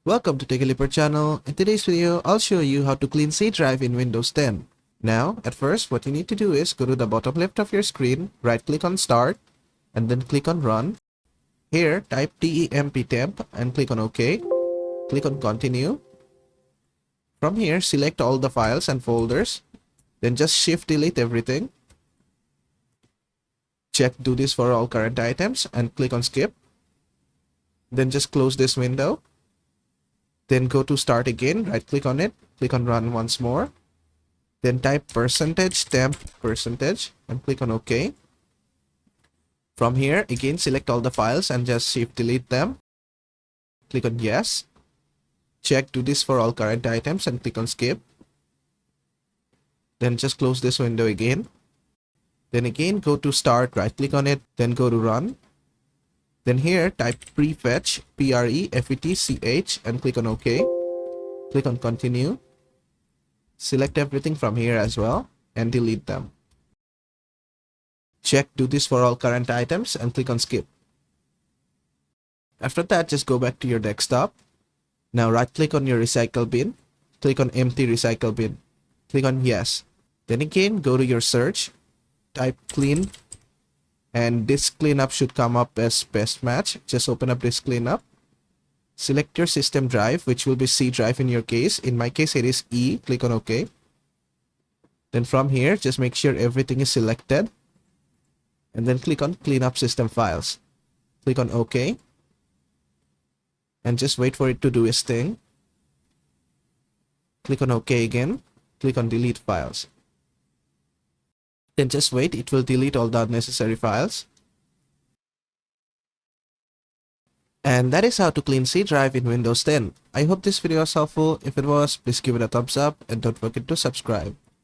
Welcome to TechALeaper channel. In today's video, I'll show you how to clean C drive in Windows 10. Now, at first, what you need to do is go to the bottom left of your screen, right-click on Start, and then click on Run. Here, type temp and click on OK. Click on Continue. From here, select all the files and folders. Then just Shift-Delete everything. Check Do This for all current items and click on Skip. Then just close this window. Then go to Start again, right-click on it, click on Run once more. Then type %temp and click on OK. From here, again select all the files and just Shift-Delete them. Click on Yes. Check Do This for all current items and click on Skip. Then just close this window again. Then again go to Start, right-click on it, then go to Run. Then here type prefetch, prefetch, and click on OK. Click on Continue. Select everything from here as well and delete them. Check Do This for all current items and click on Skip. After that, just go back to your desktop. Now right-click on your recycle bin. Click on Empty Recycle Bin. Click on Yes. Then again go to your search. Type clean. And disk cleanup should come up as best match. Just open up disk cleanup. Select your system drive, which will be C drive in your case. In my case, it is E. Click on OK. Then from here, just make sure everything is selected. And then click on Cleanup System Files. Click on OK. And just wait for it to do its thing. Click on OK again. Click on Delete Files. Then just wait, it will delete all the unnecessary files. And that is how to clean C drive in Windows 10. I hope this video was helpful. If it was, please give it a thumbs up and don't forget to subscribe.